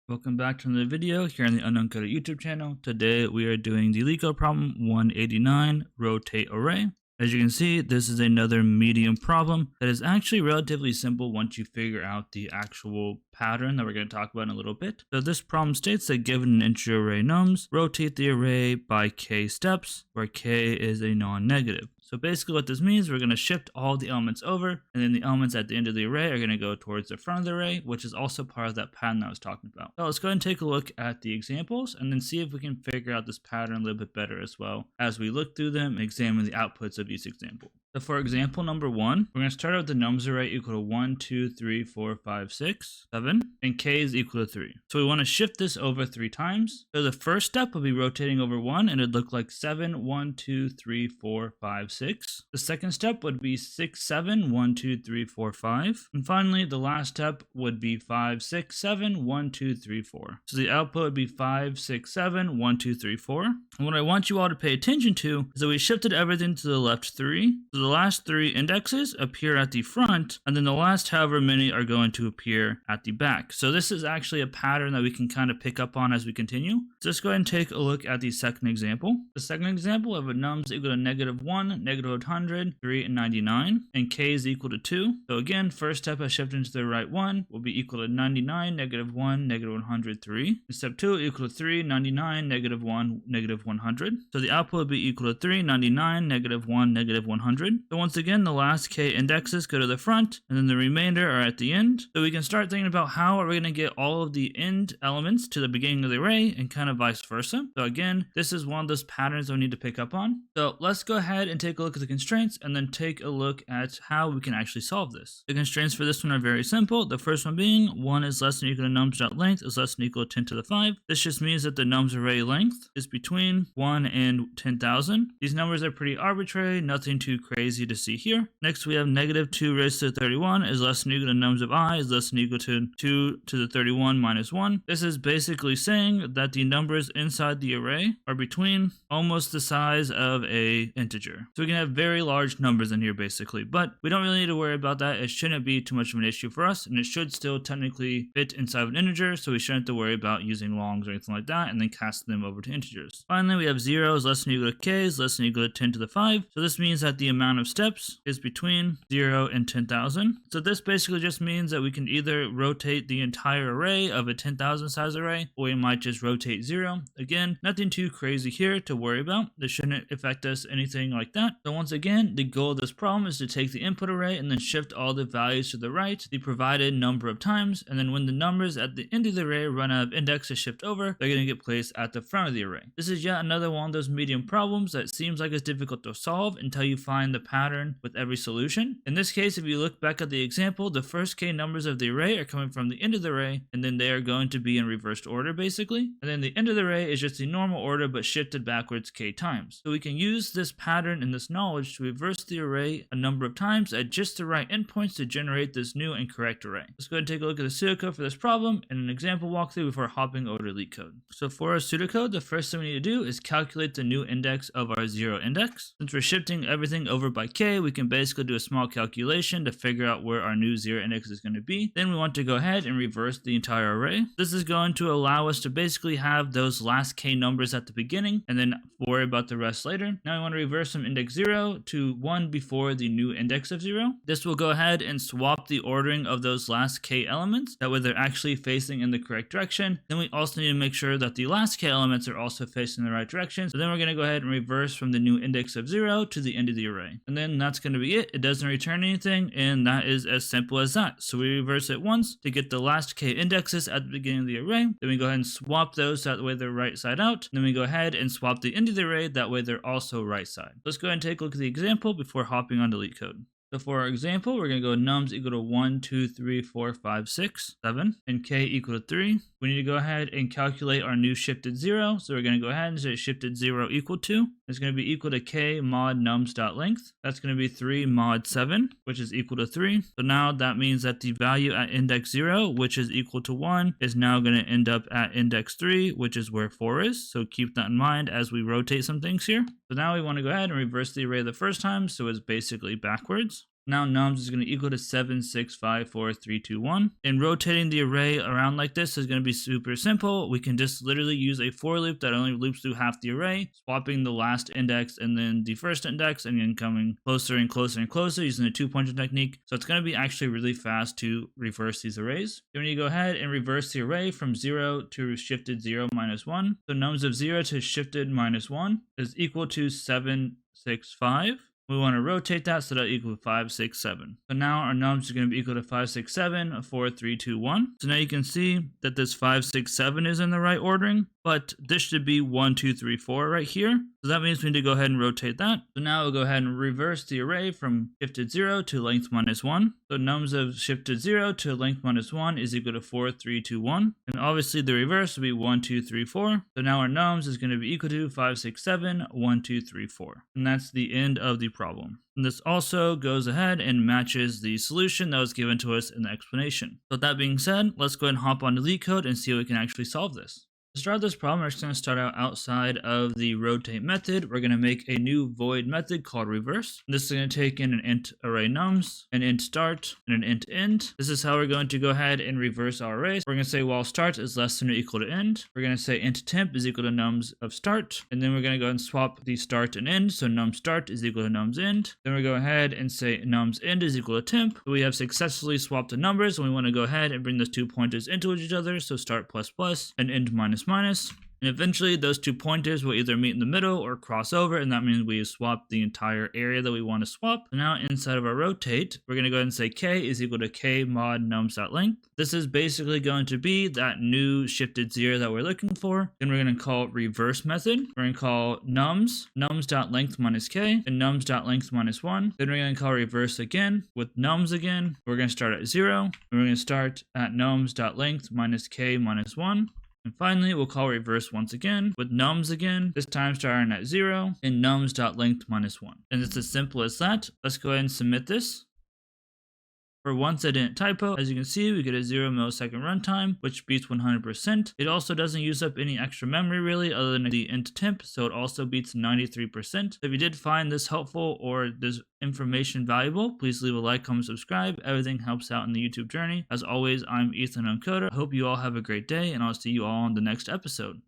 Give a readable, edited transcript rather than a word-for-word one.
Welcome back to another video here on the Unknown Coder YouTube channel. Today we are doing the LeetCode problem 189, rotate array. As you can see, this is another medium problem that is actually relatively simple once you figure out the actual pattern that we're going to talk about in a little bit. So this problem states that given an integer array nums, rotate the array by k steps, where k is a non-negative. So basically what this means, we're going to shift all the elements over, and then the elements at the end of the array are going to go towards the front of the array, which is also part of that pattern that I was talking about. So let's go ahead and take a look at the examples, and then see if we can figure out this pattern a little bit better as well as we look through them and examine the outputs of each example. So for example number 1, we're going to start out with the nums array equal to 1, 2, 3, 4, 5, 6, 7, and k is equal to 3. So we want to shift this over 3 times. So the first step will be rotating over 1, and it'd look like 7, 1, 2, 3, 4, 5, 6. The second step would be 6, 7, 1, 2, 3, 4, 5. And finally, the last step would be 5, 6, 7, 1, 2, 3, 4. So the output would be 5, 6, 7, 1, 2, 3, 4. And what I want you all to pay attention to is that we shifted everything to the left 3. So the last 3 indexes appear at the front, and then the last however many are going to appear at the back. So this is actually a pattern that we can kind of pick up on as we continue. So let's go ahead and take a look at the second example. The second example of a nums equal to -1, -100, 3, and 99, and k is equal to 2. So again, first step I shift into the right one will be equal to 99, -1, -100, 3. And step 2 equal to 3, 99, -1, -100. So the output will be equal to 3, 99, -1, -100. So once again, the last k indexes go to the front, and then the remainder are at the end. So we can start thinking about how are we going to get all of the end elements to the beginning of the array, and kind of vice versa. So again, this is one of those patterns that we need to pick up on. So let's go ahead and take a look at the constraints, and then take a look at how we can actually solve this. The constraints for this one are very simple. The first one being 1 is less than or equal to nums.length is less than or equal to 10 to the 5. This just means that the nums array length is between 1 and 10,000. These numbers are pretty arbitrary, nothing too crazy to see here. Next we have -2 raised to the 31 is less than or equal to nums of I is less than or equal to 2 to the 31 minus 1. This is basically saying that the numbers inside the array are between almost the size of a integer. So we can have very large numbers in here basically, but we don't really need to worry about that. It shouldn't be too much of an issue for us, and it should still technically fit inside of an integer, so we shouldn't have to worry about using longs or anything like that and then casting them over to integers. Finally, we have 0 is less than or equal to k is less than or equal to 10 to the 5. So this means that the amount of steps is between 0 and 10,000. So this basically just means that we can either rotate the entire array of a 10,000 size array, or we might just rotate 0. Again, nothing too crazy here to worry about. This shouldn't affect us anything like that. So once again, the goal of this problem is to take the input array and then shift all the values to the right the provided number of times, and then when the numbers at the end of the array run out of index to shift over, they're going to get placed at the front of the array. This is yet another one of those medium problems that seems like it's difficult to solve until you find the pattern with every solution. In this case, if you look back at the example, the first k numbers of the array are coming from the end of the array, and then they are going to be in reversed order basically, and then the end of the array is just the normal order but shifted backwards k times. So we can use this pattern and this knowledge to reverse the array a number of times at just the right endpoints to generate this new and correct array. Let's go ahead and take a look at the pseudocode for this problem and an example walkthrough before hopping over to LeetCode. So for our pseudocode, the first thing we need to do is calculate the new index of our 0 index. Since we're shifting everything over by k, we can basically do a small calculation to figure out where our new 0 index is going to be. Then we want to go ahead and reverse the entire array. This is going to allow us to basically have those last k numbers at the beginning and then worry about the rest later. Now we want to reverse from index 0 to 1 before the new index of 0. This will go ahead and swap the ordering of those last k elements, that way they're actually facing in the correct direction. Then we also need to make sure that the last k elements are also facing in the right direction. So then we're going to go ahead and reverse from the new index of 0 to the end of the array. And then that's going to be it. It doesn't return anything, and that is as simple as that. So we reverse it once to get the last k indexes at the beginning of the array. Then we go ahead and swap those that way they're right side out. Then we go ahead and swap the end of the array, that way they're also right side. Let's go ahead and take a look at the example before hopping on to LeetCode. So for our example, we're going to go nums equal to 1, 2, 3, 4, 5, 6, 7, and k equal to 3. We need to go ahead and calculate our new shifted 0. So we're going to go ahead and say shifted 0 equal to. It's going to be equal to k mod nums.length. That's going to be 3 mod 7, which is equal to 3. So now that means that the value at index 0, which is equal to 1, is now going to end up at index 3, which is where 4 is. So keep that in mind as we rotate some things here. So now we want to go ahead and reverse the array the first time, so it's basically backwards. Now nums is going to equal to 7, 6, 5, 4, 3, 2, 1. And rotating the array around like this is going to be super simple. We can just literally use a for loop that only loops through half the array, swapping the last index and then the first index, and then coming closer and closer and closer using the 2-pointer technique. So it's going to be actually really fast to reverse these arrays. Then when you go ahead and reverse the array from 0 to shifted 0 minus 1, so nums of 0 to shifted minus 1 is equal to 7, 6, 5. We want to rotate that so that equals 5, 6, 7. So now our nums are going to be equal to 5, 6, 7, 4, 3, 2, 1. So now you can see that this 5, 6, 7 is in the right ordering, but this should be 1, 2, 3, 4 right here. So that means we need to go ahead and rotate that. So now we'll go ahead and reverse the array from shifted 0 to length minus 1. So nums of shifted 0 to length minus 1 is equal to 4, 3, 2, 1. And obviously the reverse will be 1, 2, 3, 4. So now our nums is going to be equal to 5, 6, 7, 1, 2, 3, 4. And that's the end of the problem. And this also goes ahead and matches the solution that was given to us in the explanation. So with that being said, let's go ahead and hop onto LeetCode and see how we can actually solve this. To start this problem, we're just going to start out outside of the rotate method. We're going to make a new void method called reverse. This is going to take in an int array nums, an int start, and an int end. This is how we're going to go ahead and reverse our arrays. We're going to say while start is less than or equal to end. We're going to say int temp is equal to nums of start. And then we're going to go and swap the start and end. So num start is equal to nums end. Then we go ahead and say nums end is equal to temp. So we have successfully swapped the numbers, and we want to go ahead and bring those 2 pointers into each other. So start plus plus and end minus minus. And eventually those 2 pointers will either meet in the middle or cross over, and that means we swap the entire area that we want to swap. So now inside of our rotate, we're going to go ahead and say k is equal to k mod nums.length. This is basically going to be that new shifted 0 that we're looking for. Then we're going to call reverse method. We're going to call nums.length minus k, and nums.length minus 1. Then we're going to call reverse again with nums again. We're going to start at 0, and we're going to start at nums.length minus k minus 1. And finally, we'll call reverse once again with nums again, this time starting at 0, and nums.length minus 1. And it's as simple as that. Let's go ahead and submit this. For once I didn't typo, as you can see, we get a 0 millisecond runtime, which beats 100%. It also doesn't use up any extra memory really, other than the int temp, so it also beats 93%. So if you did find this helpful or this information valuable, please leave a like, comment, subscribe. Everything helps out in the YouTube journey. As always, I'm Ethan Uncoder. I hope you all have a great day, and I'll see you all on the next episode.